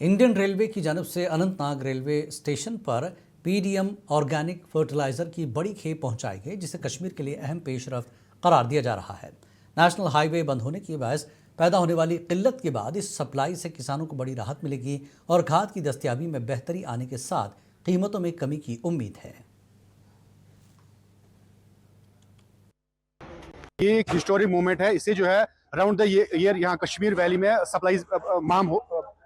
Indian railway की जानिब से अनंतनाग रेलवे स्टेशन पर पीडीएम ऑर्गेनिक फर्टिलाइज़र की बड़ी खेप पहुंचाई गई, जिसे कश्मीर के लिए अहम पेशरफ्त करार दिया जा रहा है। नेशनल हाईवे बंद होने की बायस पैदा होने वाली किल्लत के बाद इस सप्लाई से किसानों को बड़ी राहत मिलेगी और खाद की दस्तयाबी में बेहतरी आने के साथ कीमतों में कमी की उम्मीद है। ये एक हिस्टोरिक मोमेंट है। इससे जो है अराउंड द ईयर यहाँ कश्मीर वैली में सप्लाईज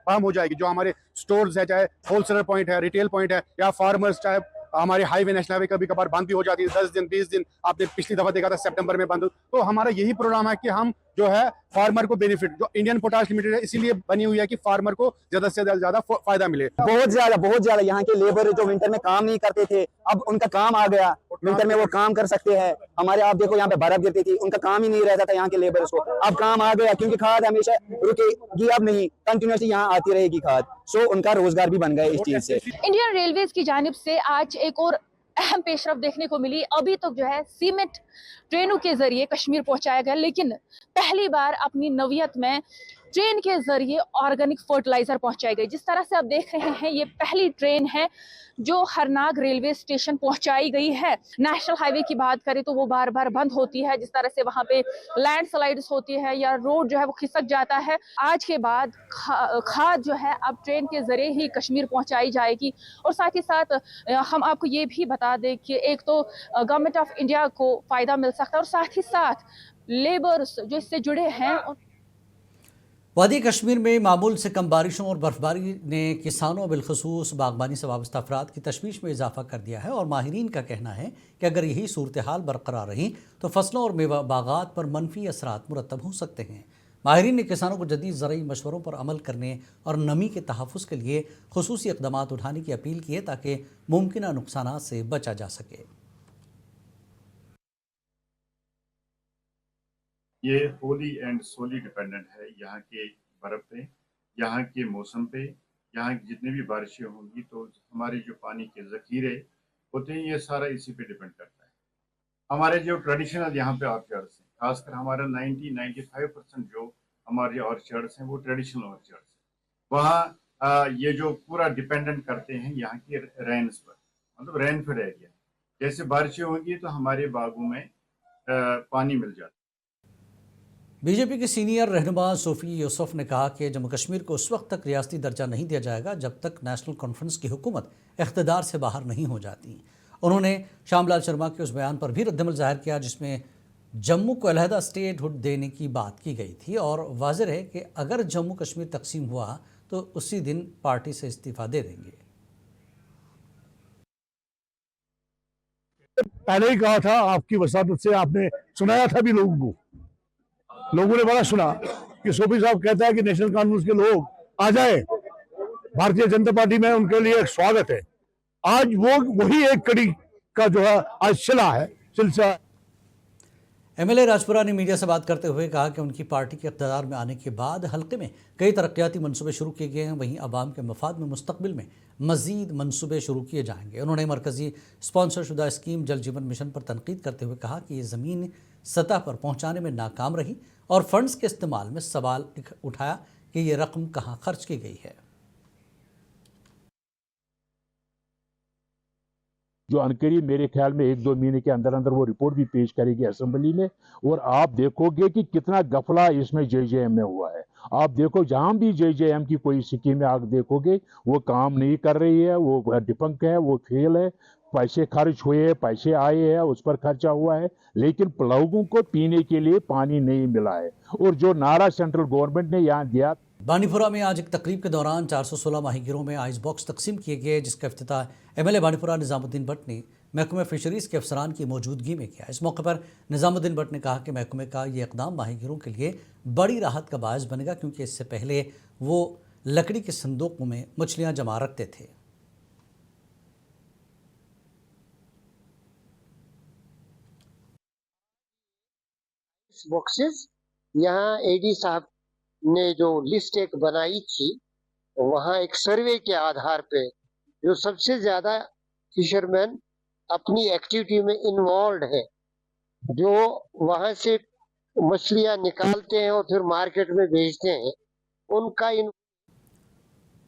माम हो जाएगी। जो हमारे स्टोर्स है, चाहे होलसेलर पॉइंट है, रिटेल पॉइंट है, या फार्मर्स, चाहे हमारे हाईवे नेशनल हाईवे कभी कभार बंद भी हो जाती है, 10 दिन 20 दिन। आपने पिछली दफा देखा था सितंबर में बंद। तो हमारा यही प्रोग्राम है कि हम जो है फार्मर को बेनिफिट, जो इंडियन पोटाश लिमिटेड है इसीलिए बनी हुई है कि फार्मर को ज्यादा से ज्यादा फायदा मिले। बहुत ज्यादा यहाँ के लेबर जो विंटर में काम नहीं करते थे, अब उनका काम आ गया, विंटर में वो काम कर सकते हैं। हमारे आप देखो यहाँ पे बर्फ गिरती थी, उनका काम ही नहीं रहता था यहाँ के लेबर्स को, अब काम आ गया क्योंकि खाद हमेशा रुकेगी अब नहीं, कंटिन्यूसली यहाँ आती रहेगी खाद। सो उनका रोजगार भी बन गया इस चीज से। इंडियन रेलवेज की जानिब से आज एक और अहम पेशरफ देखने को मिली। अभी तक जो है सीमेंट ट्रेनों के जरिए कश्मीर पहुंचाया गया, लेकिन पहली बार अपनी नवियत में ट्रेन के जरिए ऑर्गेनिक फर्टिलाइजर पहुंचाई गई। जिस तरह से आप देख रहे हैं, ये पहली ट्रेन है जो हरनाग रेलवे स्टेशन पहुंचाई गई है। नेशनल हाईवे की बात करें तो वो बार बार बंद होती है, जिस तरह से वहां पे लैंडस्लाइड्स होती है या रोड जो है वो खिसक जाता है। आज के बाद खाद जो है अब ट्रेन के जरिए ही कश्मीर पहुंचाई जाएगी। और साथ ही साथ हम आपको ये भी बता दें कि एक तो गवर्नमेंट ऑफ इंडिया को फायदा मिल सकता है और साथ ही साथ लेबर्स जो इससे जुड़े हैं। वादी कश्मीर में मामूल से कम बारिशों और बर्फबारी ने किसानों बिलखसूस बागबानी से वाबस्ता अफराद की तशवीश में इजाफा कर दिया है और माहिरीन का कहना है कि अगर यही सूरत हाल बरकरार रही तो फसलों और मेवा बागात पर मनफी असरात मुरतब हो सकते हैं। माहिरीन ने किसानों को जदीद ज़रई मशवरों पर अमल करने और नमी के तहफ़्फ़ुज़ के लिए खुसूसी इक़दामात उठाने की अपील की है ताकि मुमकिन नुकसानात से बचा जा सके। ये होली एंड सोली डिपेंडेंट है यहाँ के बर्फ पे, यहाँ के मौसम पे, यहाँ की जितनी भी बारिशें होंगी तो हमारे जो पानी के ज़ख़ीरे होते हैं ये सारा इसी पे डिपेंड करता है। हमारे जो ट्रेडिशनल यहाँ पे ऑर्चर्ड्स हैं, खासकर हमारा 90-95% जो हमारे ऑर्चर्ड्स हैं वो ट्रेडिशनल ऑर्चर्ड्स हैं। वहाँ ये जो पूरा डिपेंडेंट करते हैं यहाँ की रेन्स पर, मतलब रेनफेड एरिया। जैसे बारिशें होंगी तो हमारे बागों में पानी मिल जाता है। बीजेपी के सीनियर रहनुमा सूफी यूसुफ ने कहा कि जम्मू कश्मीर को उस वक्त तक रियासती दर्जा नहीं दिया जाएगा जब तक नेशनल कॉन्फ्रेंस की हुकूमत इख्तिदार से बाहर नहीं हो जाती। उन्होंने श्यामलाल शर्मा के उस बयान पर भी रद्दमल जाहिर किया जिसमें जम्मू को अलहदा स्टेट हुड देने की बात की गई थी और वाज़ेह है कि अगर जम्मू कश्मीर तकसीम हुआ तो उसी दिन पार्टी से इस्तीफा दे देंगे। पहले ही कहा था, आपकी वसादत से आपने सुनाया था भी लोगों ने बड़ा सुना कि सूफी साहब कहता है कि नेशनल कॉन्फ्रेंस के लोग आ जाए, भारतीय जनता पार्टी में उनके लिए एक स्वागत है। आज वो वही एक कड़ी का जो है आज सिलसिला। एमएलए राजपुरा ने मीडिया से बात करते हुए कहा कि उनकी पार्टी के इक़्तिदार में आने के बाद हल्के में कई तरक्याती मनसूबे शुरू किए गए हैं, वहीं आवाम के मफाद में मुस्तकबिल में मज़ीद मनसूबे शुरू किए जाएंगे। उन्होंने मरकज़ी स्पॉन्सर शुदा स्कीम जल जीवन मिशन पर तनकीद करते हुए कहा कि ये ज़मीन सतह पर पहुँचाने में नाकाम रही और फंड्स के इस्तेमाल में सवाल उठाया कि ये रकम कहाँ खर्च की गई है। जो अनकरीब मेरे ख्याल में 1-2 महीने के अंदर अंदर वो रिपोर्ट भी पेश करेगी असेंबली में, और आप देखोगे कि कितना गफला इसमें जेजेएम में हुआ है। आप देखो जहां भी जेजेएम की कोई स्कीम में आप देखोगे वो काम नहीं कर रही है, वो डिफंक है, वो फेल है। पैसे खर्च हुए, पैसे आए हैं, उस पर खर्चा हुआ है, लेकिन लोगों को पीने के लिए पानी नहीं मिला है। और जो नारा सेंट्रल गवर्नमेंट ने यहाँ दिया। बानीपुरा में आज एक तकरीब के दौरान 416 माहीगिरों में आइस बॉक्स तकसीम किए गए, जिसका इफ्तिताह एमएलए बानीपुरा निज़ामुद्दीन भट्ट ने महकमे फिशरीज़ के अफसरान की मौजूदगी में किया। इस मौके पर निज़ामुद्दीन भट्ट ने कहा कि महकमे का ये इक़दाम माहीगिरों के लिए बड़ी राहत का बायस बनेगा, क्योंकि इससे पहले वो लकड़ी के संदूकों में मछलियाँ जमा रखते थे। बॉक्सेस यहाँ एडी साहब ने जो लिस्ट एक बनाई थी, वहाँ एक सर्वे के आधार पे जो सबसे ज्यादा फिशरमैन अपनी एक्टिविटी में इन्वॉल्व है, जो वहाँ से मछलियाँ निकालते हैं और फिर मार्केट में बेचते हैं, उनका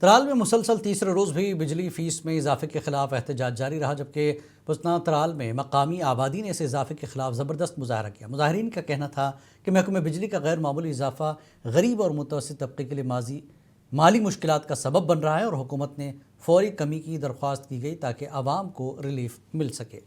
ترال میں مسلسل تیسرے روز بھی بجلی فیس میں اضافے کے خلاف احتجاج جاری رہا، جبکہ پسنا ترال میں مقامی آبادی نے اس اضافے کے خلاف زبردست مظاہرہ کیا۔ مظاہرین کا کہنا تھا کہ محکمہ بجلی کا غیر معمولی اضافہ غریب اور متوسط طبقے کے لیے مالی مشکلات کا سبب بن رہا ہے اور حکومت نے فوری کمی کی درخواست کی گئی تاکہ عوام کو ریلیف مل سکے۔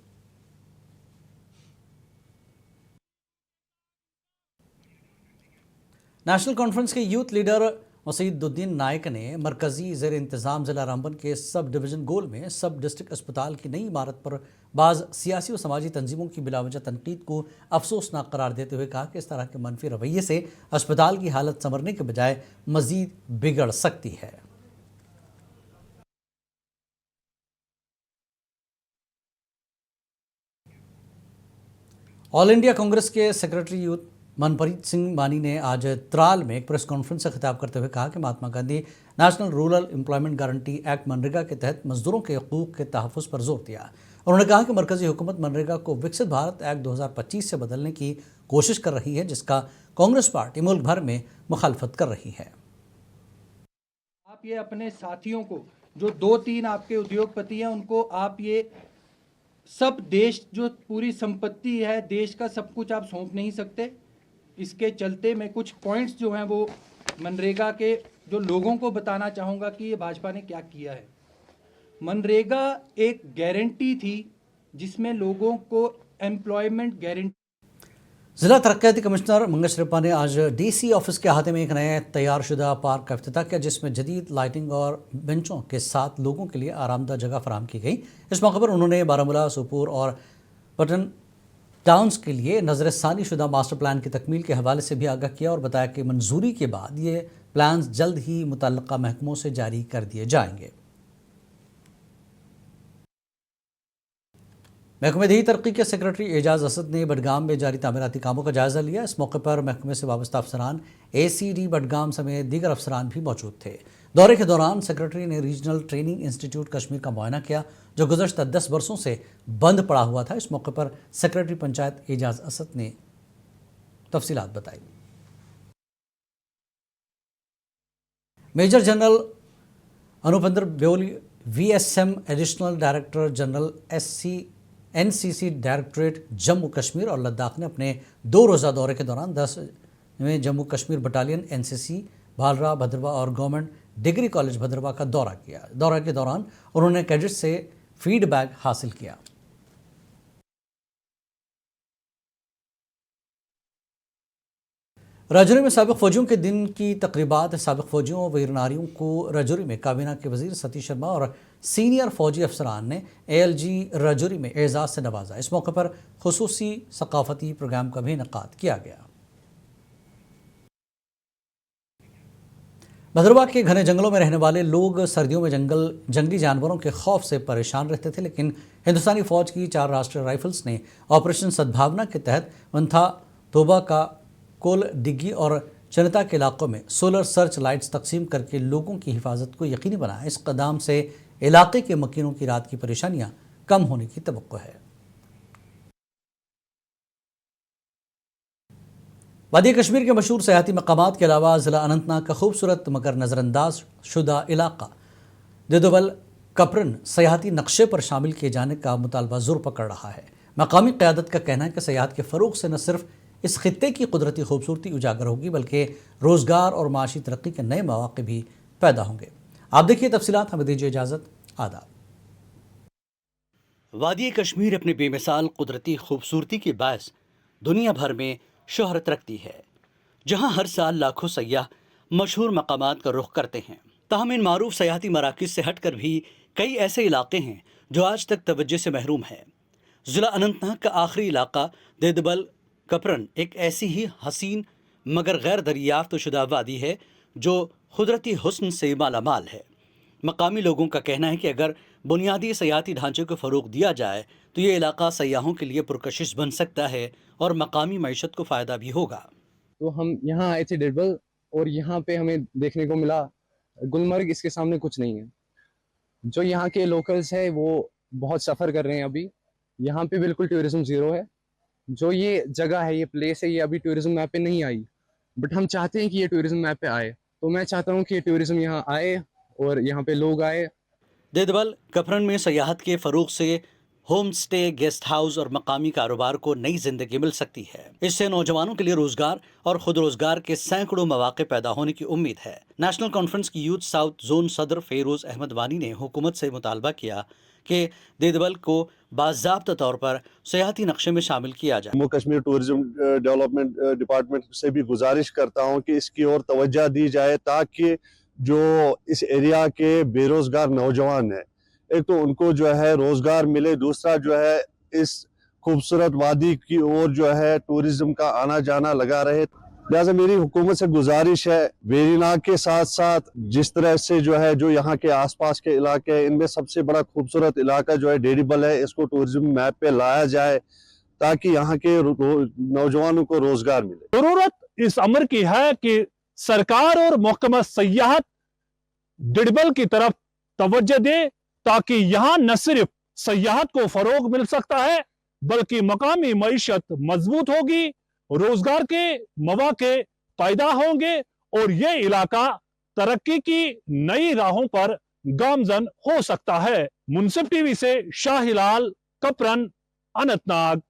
نیشنل کانفرنس کے یوتھ لیڈر مسعود الدین نائک نے مرکزی زیر انتظام ضلع رامبن کے سب ڈویژن گول میں سب ڈسٹرکٹ اسپتال کی نئی عمارت پر بعض سیاسی و سماجی تنظیموں کی بلا وجہ تنقید کو افسوسناک قرار دیتے ہوئے کہا کہ اس طرح کے منفی رویے سے اسپتال کی حالت سنورنے کے بجائے مزید بگڑ سکتی ہے۔ آل انڈیا کانگریس کے سیکرٹری یوتھ منپریت سنگھ مانی نے آج ترال میں ایک پریس کانفرنس سے خطاب کرتے ہوئے کہا کہ Mahatma Gandhi national rural employment guarantee act MNREGA کے تحت مزدوروں کے حقوق کے تحفظ پر زور دیا۔ انہوں نے کہا کہ مرکزی حکومت منریگا کو وکست بھارت ایکٹ 2025 سے بدلنے کی کوشش کر رہی ہے، جس کا کانگریس پارٹی ملک بھر میں مخالفت کر رہی ہے۔ آپ یہ اپنے ساتھیوں کو جو 2-3 آپ کے ادیوگ پتی ہیں ان کو آپ یہ سب دیش جو پوری سمپتی ہے دیش کا سب کچھ آپ سونپ نہیں سکتے۔ اس کے چلتے میں کچھ پوائنٹس جو ہیں وہ منریگا کے جو لوگوں کو بتانا چاہوں گا کہ یہ بھاجپا نے کیا کیا ہے۔ منریگا ایک گارنٹی تھی جس میں لوگوں کو ایمپلائمنٹ گارنٹی۔ ضلع ترقیاتی کمشنر منگل شریپا نے آج ڈی سی آفس کے احاطے میں ایک نئے تیار شدہ پارک کا افتتاح کیا، جس میں جدید لائٹنگ اور بینچوں کے ساتھ لوگوں کے لیے آرام دہ جگہ فراہم کی گئی۔ اس موقع پر انہوں نے بارہمولہ، سوپور اور پٹن ٹاؤنز کے لیے نظر ثانی شدہ ماسٹر پلان کی تکمیل کے حوالے سے بھی آگاہ کیا اور بتایا کہ منظوری کے بعد یہ پلانز جلد ہی متعلقہ محکموں سے جاری کر دیے جائیں گے۔ محکمہ دیہی ترقی کے سیکرٹری اعجاز اسد نے بڈگام میں جاری تعمیراتی کاموں کا جائزہ لیا۔ اس موقع پر محکمے سے وابستہ افسران، اے سی ڈی بڈگام سمیت دیگر افسران بھی موجود تھے۔ دورے کے دوران سیکرٹری نے ریجنل ٹریننگ انسٹیٹیوٹ کشمیر کا معائنہ کیا، جو گزشتہ 10 برسوں سے بند پڑا ہوا تھا۔ اس موقع پر سیکرٹری پنچایت اعجاز اسد نے تفصیلات بتائی۔ Major general Anupinder Bewli, V S M additional director general N C C directorate Jammu Kashmir اور لداخ نے اپنے 2 روزہ دورے کے دوران 10ویں Jammu Kashmir battalion N C C Bhalra Bhaderwah اور گورنمنٹ ڈگری کالج بھدروا کا دورہ کیا۔ دورہ کے دوران انہوں نے کیڈٹ سے فیڈ بیک حاصل کیا۔ راجوری میں سابق فوجیوں کے دن کی تقریبات سابق فوجیوں و ویرناریوں کو راجوری میں کابینہ کے وزیر ستیش شرما اور سینئر فوجی افسران نے اے ایل جی راجوری میں اعزاز سے نوازا۔ اس موقع پر خصوصی ثقافتی پروگرام کا بھی انعقاد کیا گیا۔ بھدروا کے گھنے جنگلوں میں رہنے والے لوگ سردیوں میں جنگلی جانوروں کے خوف سے پریشان رہتے تھے، لیکن ہندوستانی فوج کی 4 راشٹریہ رائفلز نے آپریشن سدبھاونا کے تحت ونتھا توبہ کا کول ڈگی اور چنتا کے علاقوں میں سولر سرچ لائٹس تقسیم کر کے لوگوں کی حفاظت کو یقینی بنایا۔ اس قدم سے علاقے کے مکینوں کی رات کی پریشانیاں کم ہونے کی توقع ہے۔ وادی کشمیر کے مشہور سیاحتی مقامات کے علاوہ ضلع اننت ناگ کا خوبصورت مگر نظر انداز شدہ علاقہ دیدوبل کپرن سیاحتی نقشے پر شامل کیے جانے کا مطالبہ زور پکڑ رہا ہے۔ مقامی قیادت کا کہنا ہے کہ سیاحت کے فروغ سے نہ صرف اس خطے کی قدرتی خوبصورتی اجاگر ہوگی بلکہ روزگار اور معاشی ترقی کے نئے مواقع بھی پیدا ہوں گے۔ آپ دیکھیے تفصیلات، ہمیں دیجیے اجازت۔ آداب۔ وادی کشمیر اپنی بے مثال قدرتی خوبصورتی کے باعث دنیا بھر میں شہرت رکھتی ہے، جہاں ہر سال لاکھوں سیاح مشہور مقامات کا رخ کرتے ہیں۔ تاہم ان معروف سیاحتی مراکز سے ہٹ کر بھی کئی ایسے علاقے ہیں جو آج تک توجہ سے محروم ہیں۔ ضلع اننت ناگ کا آخری علاقہ دیدبل کپرن ایک ایسی ہی حسین مگر غیر دریافت شدہ وادی ہے جو قدرتی حسن سے مالا مال ہے۔ مقامی لوگوں کا کہنا ہے کہ اگر بنیادی سیاحتی ڈھانچے کو فروغ دیا جائے تو یہ علاقہ سیاحوں کے لیے پرکشش بن سکتا ہے اور مقامی معیشت کو فائدہ بھی ہوگا۔ تو ہم یہاں آئے تھے ڈیڈبل اور یہاں پہ ہمیں دیکھنے کو ملا گلمرگ اس کے سامنے کچھ نہیں ہے۔ جو یہاں کے لوکلز ہیں وہ بہت سفر کر رہے ہیں، ابھی یہاں پہ بالکل ٹورزم زیرو ہے۔ جو یہ جگہ ہے، یہ پلیس ہے، یہ ابھی ٹورزم میپ پہ نہیں آئی، بٹ ہم چاہتے ہیں کہ یہ ٹورزم میپ پہ آئے۔ تو میں چاہتا ہوں کہ ٹورزم یہاں آئے और यहाँ पे लोग आए। देदबल कपरन में सयाहत के फरोग से होम स्टे, गेस्ट हाउस और मकामी कारोबार को नई जिंदगी मिल सकती है। इससे नौजवानों के लिए रोजगार और खुद रोजगार के सैकड़ों मौके पैदा होने की उम्मीद है। नेशनल कॉन्फ्रेंस की यूथ साउथ जोन सदर फेरोज अहमद वानी ने हुकूमत से मुतालबा किया कि देदबल को बाज़ाब्ता तौर पर सियाहती नक्शे में शामिल किया जाए। Jammu Kashmir tourism development department से भी गुजारिश करता हूं कि इसकी ओर तवज्जो दी जाए, ताकि जो इस एरिया के बेरोजगार नौजवान हैं, एक तो उनको जो है रोजगार मिले, दूसरा जो है इस खूबसूरत वादी की ओर जो है टूरिज्म का आना जाना लगा रहे। लिहाजा मेरी हुकूमत से गुजारिश है, वेरीनाग के साथ साथ जिस तरह से जो है जो यहाँ के आसपास के इलाके हैं, इनमें सबसे बड़ा खूबसूरत इलाका जो है डेडीबल है, इसको टूरिज्म मैप पे लाया जाए ताकि यहाँ के नौजवानों को रोजगार मिले। जरूरत इस अमर की है कि सरकार और महकमा सयाहत डेडीबल की तरफ तवज्जो दे, ताकि यहाँ न सिर्फ सयाहत को फरोग मिल सकता है, बल्कि मकामी मईशत मजबूत होगी, रोजगार के मौके पैदा होंगे और ये इलाका तरक्की की नई राहों पर गामजन हो सकता है। मुनसिफ टीवी से शाहिलाल, कपरन, अनंतनाग।